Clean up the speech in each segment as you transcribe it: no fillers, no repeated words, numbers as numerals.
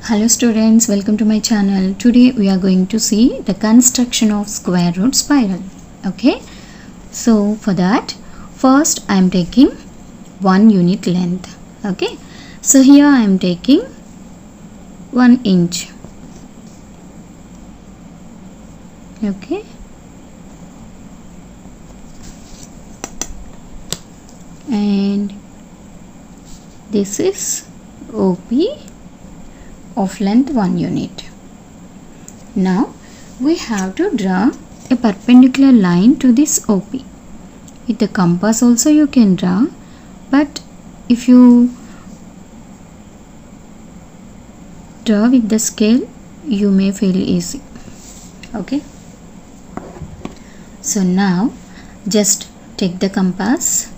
Hello students, welcome to my channel. Today we are going to see the construction of square root spiral. Okay, so for that first I am taking 1 unit length. Okay, so here I am taking 1 inch. Okay, and this is OP of length 1 unit. Now we have to draw a perpendicular line to this OP. With the compass also you can draw, but if you draw with the scale you may feel easy. Okay, so now just take the compass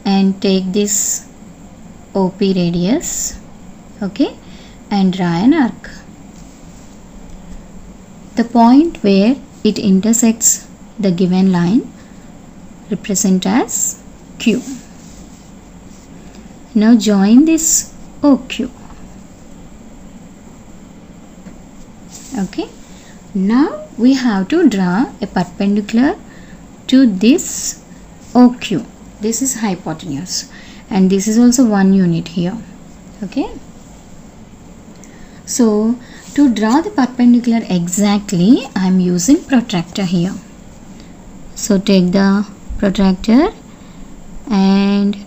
and take this OP radius, okay, and draw an arc. The point where it intersects the given line represent as Q. Now join this OQ. Okay, now we have to draw a perpendicular to this OQ. This is hypotenuse and this is also 1 unit here. Okay, so to draw the perpendicular exactly I am using protractor here. So take the protractor, and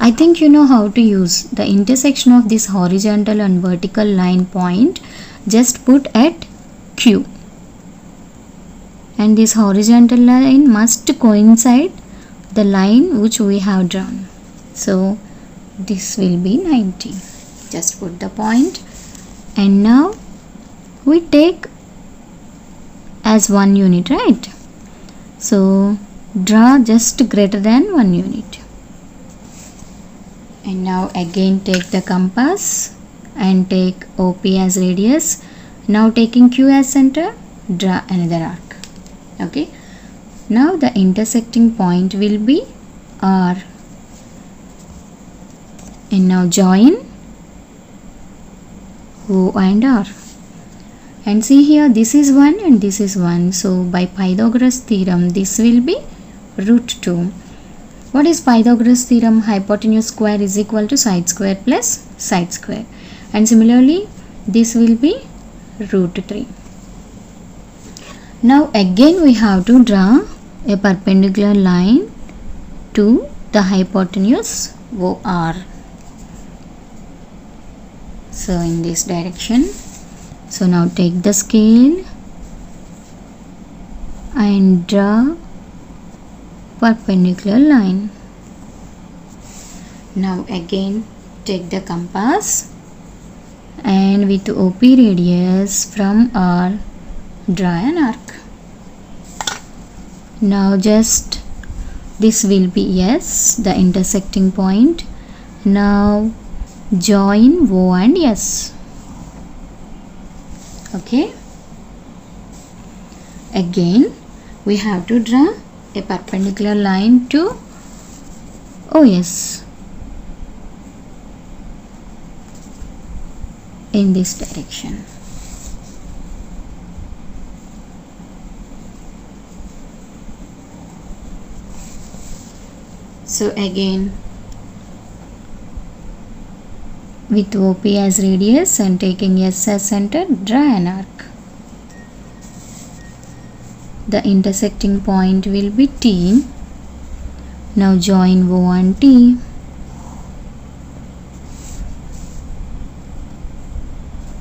I think you know how to use the intersection of this horizontal and vertical line point. Just put at Q, and this horizontal line must coincide the line which we have drawn. So this will be 90. Just put the point, and now we take as 1 unit, right? So draw just greater than 1 unit. And now again take the compass and take OP as radius. Now taking Q as center, draw another arc. Okay, now the intersecting point will be R, and now join O and R. And see here, this is 1 and this is 1. So by Pythagoras theorem this will be root 2. What is Pythagoras theorem? Hypotenuse square is equal to side square plus side square. And similarly this will be root 3. Now again we have to draw a perpendicular line to the hypotenuse OR. So in this direction. So now take the scale and draw perpendicular line. Now again take the compass and with OP radius from R draw an arc. Now just this will be S, the intersecting point. Now join O and S. Okay, again we have to draw a perpendicular line to OS in this direction. So again with OP as radius and taking S as center, draw an arc. The intersecting point will be T. Now join O and T.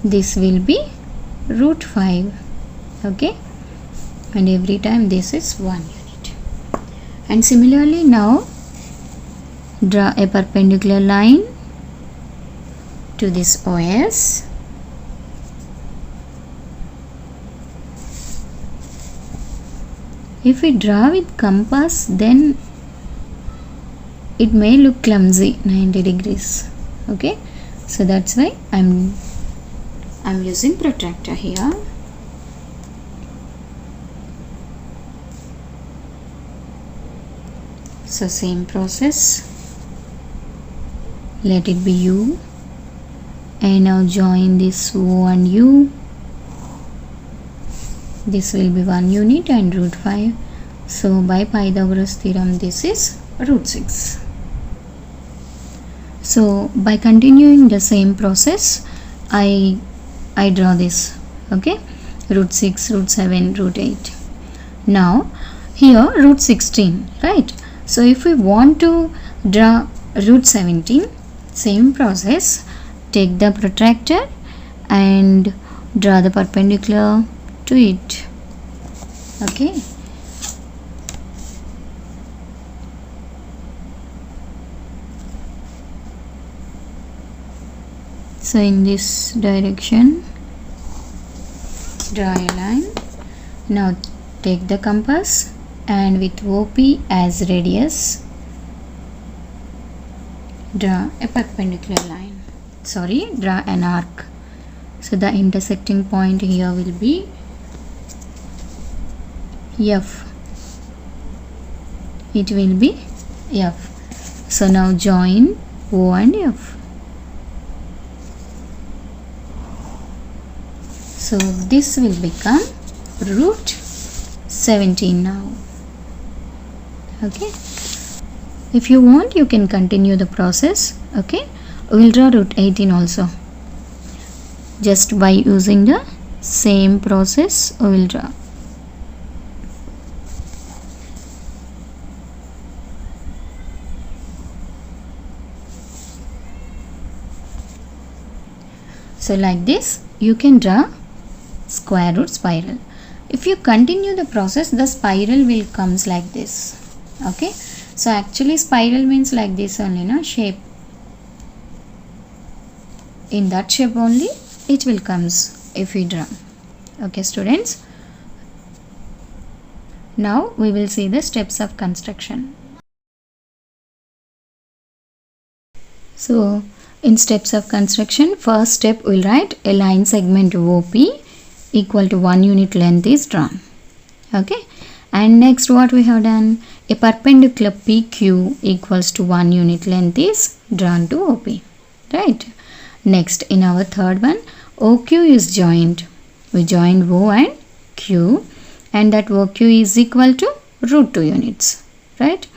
This will be root 5. Okay, and every time this is 1 unit. And similarly now draw a perpendicular line to this OS. If we draw with compass then it may look clumsy 90 degrees. Okay, so that's why I'm using protractor here. So same process, let it be U, and now join this O and U. This will be 1 unit and root 5. So by Pythagoras theorem this is root 6. So by continuing the same process, I draw this, okay, root 6, root 7, root 8. Now here root 16, right? So if we want to draw root 17, same process, take the protractor and draw the perpendicular to it, okay. So in this direction draw a line. Now take the compass and with OP as radius draw a perpendicular line, draw an arc. So the intersecting point here will be F, it will be F. So now join O and F. So this will become root 17 now, okay. If you want, you can continue the process, okay. We'll draw root 18 also. Just by using the same process, we will draw. So like this, you can draw square root spiral. If you continue the process, the spiral will comes like this, okay. So actually spiral means like this only, no, shape. In that shape only it will comes if we draw, okay students. Now we will see the steps of construction. So in steps of construction, first step we will write a line segment OP equal to 1 unit length is drawn, okay. And next what we have done, a perpendicular PQ equals to 1 unit length is drawn to OP, right. Next in our third one, OQ is joined, we joined O and Q, and that OQ is equal to root 2 units, right.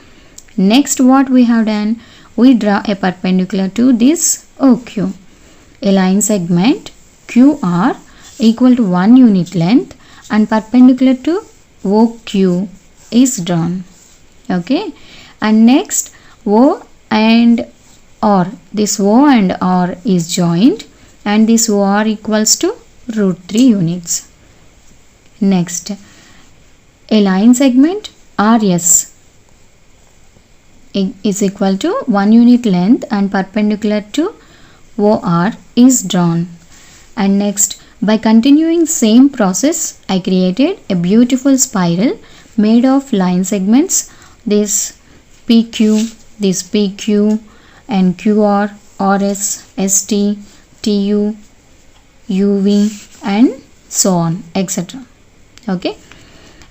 Next what we have done, we draw a perpendicular to this OQ, a line segment QR equal to 1 unit length and perpendicular to OQ is drawn, okay. And next O and R, this O and R is joined and this OR equals to root 3 units. Next, a line segment RS is equal to 1 unit length and perpendicular to OR is drawn. And next, by continuing same process, I created a beautiful spiral made of line segments, this PQ, this PQ and QR, RS, ST, TU, UV and so on, etc. Okay.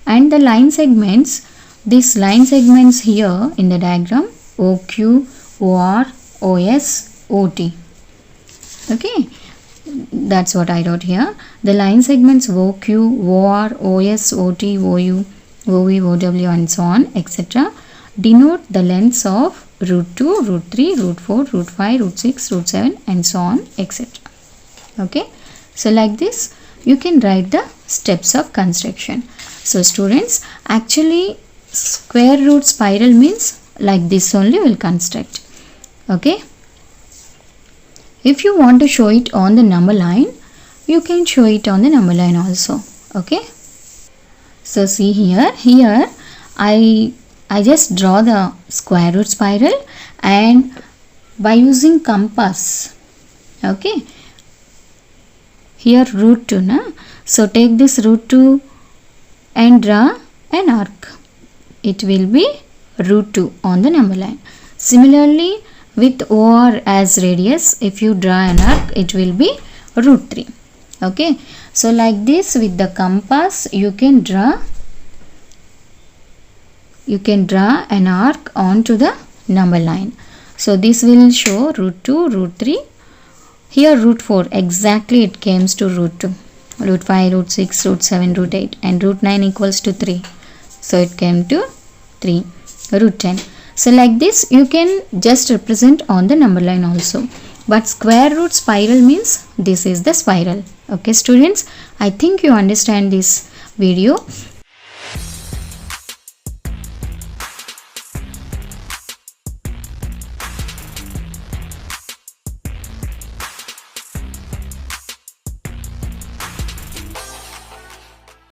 And the line segments, these line segments here in the diagram, OQ, OR, OS, OT. Okay. That's what I wrote here. The line segments OQ, OR, OS, OT, OU, OV, OW and so on, etc. denote the lengths of root 2, root 3, root 4, root 5, root 6, root 7 and so on, etc. Okay. So like this you can write the steps of construction. So students, actually square root spiral means like this only will construct. Okay. If you want to show it on the number line, you can show it on the number line also, okay. So see here I just draw the square root spiral and by using compass, okay, here root 2 na, so take this root 2 and draw an arc, it will be root 2 on the number line. Similarly with OR as radius, if you draw an arc, it will be root 3, okay. So like this with the compass you can draw you can draw an arc onto the number line. So this will show root 2, root 3. Here root 4, exactly it comes to root 2. Root 5, root 6, root 7, root 8, and root 9 equals to 3. So it came to 3. Root 10. So like this you can just represent on the number line also. But square root spiral means this is the spiral. Okay students, I think you understand this video.